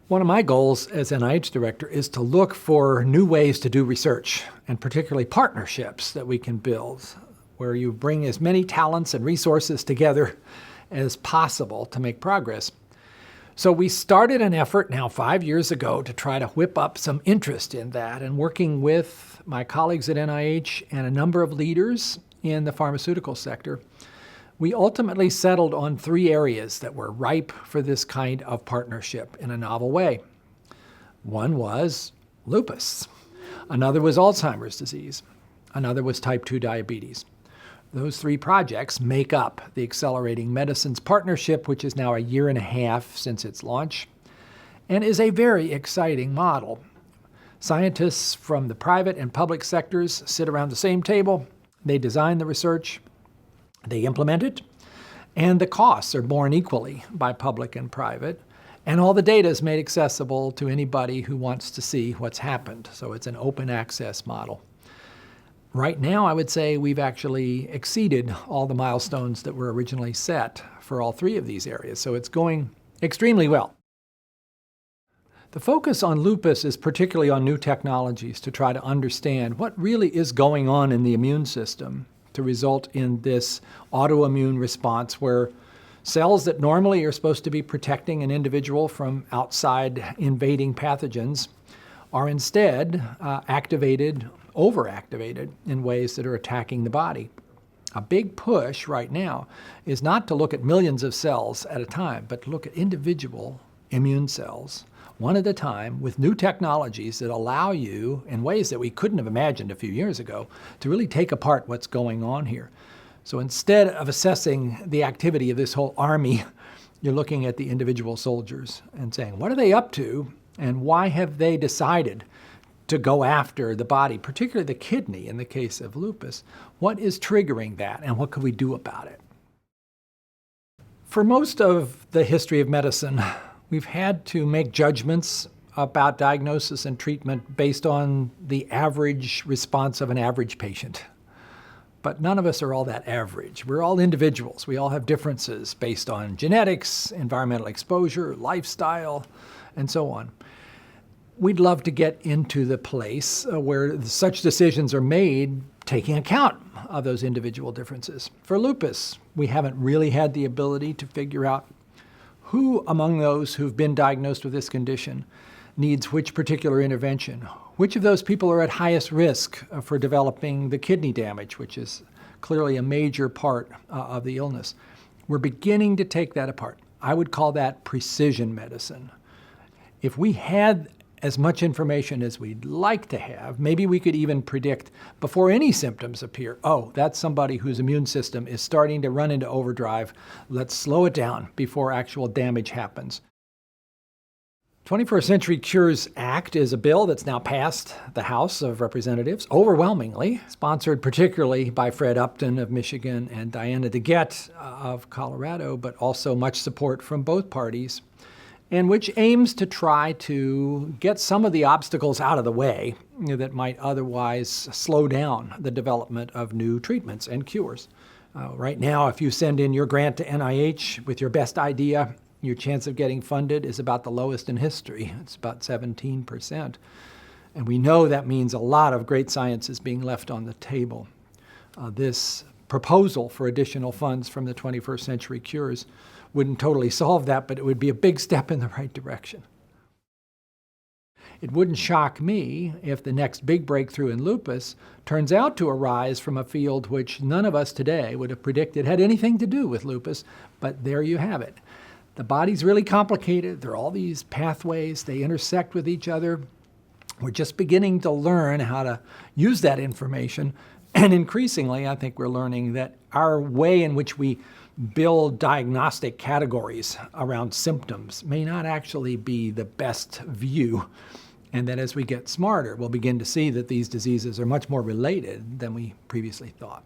One of my goals as NIH director is to look for new ways to do research, and particularly partnerships that we can build, where you bring as many talents and resources together as possible to make progress. So we started an effort now 5 years ago to try to whip up some interest in that, and working with my colleagues at NIH and a number of leaders in the pharmaceutical sector, we ultimately settled on 3 areas that were ripe for this kind of partnership in a novel way. One was lupus. Another was Alzheimer's disease. Another was type 2 diabetes. Those 3 projects make up the Accelerating Medicines Partnership, which is now 1.5 years since its launch, and is a very exciting model. Scientists from the private and public sectors sit around the same table. They design the research, they implement it, and the costs are borne equally by public and private, and all the data is made accessible to anybody who wants to see what's happened. So it's an open access model. Right now, I would say we've actually exceeded all the milestones that were originally set for all 3 of these areas, so it's going extremely well. The focus on lupus is particularly on new technologies to try to understand what really is going on in the immune system to result in this autoimmune response where cells that normally are supposed to be protecting an individual from outside invading pathogens are instead overactivated in ways that are attacking the body. A big push right now is not to look at millions of cells at a time, but to look at individual immune cells, one at a time, with new technologies that allow you, in ways that we couldn't have imagined a few years ago, to really take apart what's going on here. So instead of assessing the activity of this whole army, you're looking at the individual soldiers and saying, what are they up to, and why have they decided to go after the body, particularly the kidney in the case of lupus? What is triggering that, and what can we do about it? For most of the history of medicine, we've had to make judgments about diagnosis and treatment based on the average response of an average patient. But none of us are all that average. We're all individuals. We all have differences based on genetics, environmental exposure, lifestyle, and so on. We'd love to get into the place where such decisions are made taking account of those individual differences. For lupus, we haven't really had the ability to figure out who among those who've been diagnosed with this condition needs which particular intervention. Which of those people are at highest risk for developing the kidney damage, which is clearly a major part of the illness. We're beginning to take that apart. I would call that precision medicine. If we had as much information as we'd like to have, maybe we could even predict before any symptoms appear, oh, that's somebody whose immune system is starting to run into overdrive. Let's slow it down before actual damage happens. 21st Century Cures Act is a bill that's now passed the House of Representatives, overwhelmingly, sponsored particularly by Fred Upton of Michigan and Diana DeGette of Colorado, but also much support from both parties, and which aims to try to get some of the obstacles out of the way that might otherwise slow down the development of new treatments and cures. Right now, if you send in your grant to NIH with your best idea, your chance of getting funded is about the lowest in history. It's about 17%. And we know that means a lot of great science is being left on the table. This proposal for additional funds from the 21st Century Cures wouldn't totally solve that, but it would be a big step in the right direction. It wouldn't shock me if the next big breakthrough in lupus turns out to arise from a field which none of us today would have predicted had anything to do with lupus, but there you have it. The body's really complicated. There are all these pathways. They intersect with each other. We're just beginning to learn how to use that information. And increasingly, I think we're learning that our way in which we build diagnostic categories around symptoms may not actually be the best view. And that as we get smarter, we'll begin to see that these diseases are much more related than we previously thought.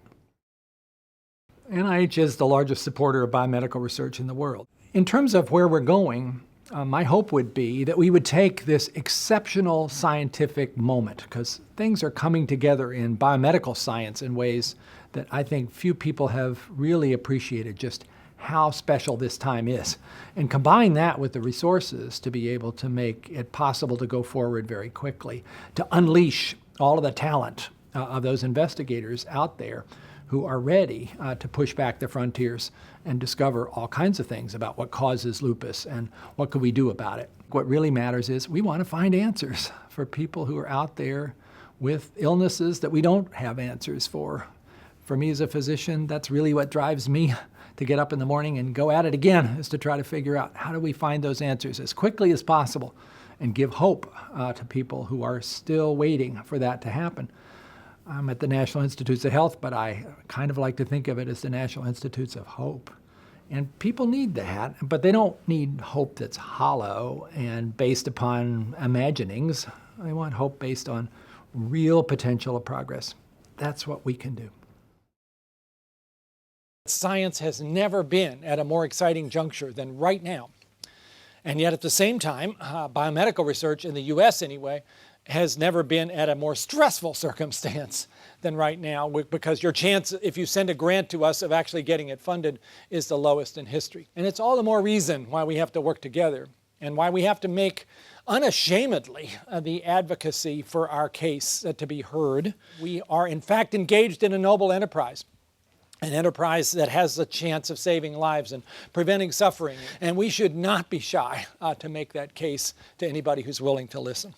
NIH is the largest supporter of biomedical research in the world. In terms of where we're going, my hope would be that we would take this exceptional scientific moment, because things are coming together in biomedical science in ways that I think few people have really appreciated just how special this time is. And combine that with the resources to be able to make it possible to go forward very quickly, to unleash all of the talent of those investigators out there who are ready to push back the frontiers and discover all kinds of things about what causes lupus and what can we do about it. What really matters is we want to find answers for people who are out there with illnesses that we don't have answers for. For me as a physician, that's really what drives me to get up in the morning and go at it again, is to try to figure out how do we find those answers as quickly as possible and give hope to people who are still waiting for that to happen. I'm at the National Institutes of Health, but I kind of like to think of it as the National Institutes of Hope. And people need that, but they don't need hope that's hollow and based upon imaginings. They want hope based on real potential of progress. That's what we can do. Science has never been at a more exciting juncture than right now. And yet at the same time, biomedical research in the US anyway, has never been at a more stressful circumstance than right now, because your chance, if you send a grant to us, of actually getting it funded is the lowest in history. And it's all the more reason why we have to work together and why we have to make unashamedly the advocacy for our case to be heard. We are in fact engaged in a noble enterprise. An enterprise that has the chance of saving lives and preventing suffering. And we should not be shy to make that case to anybody who's willing to listen.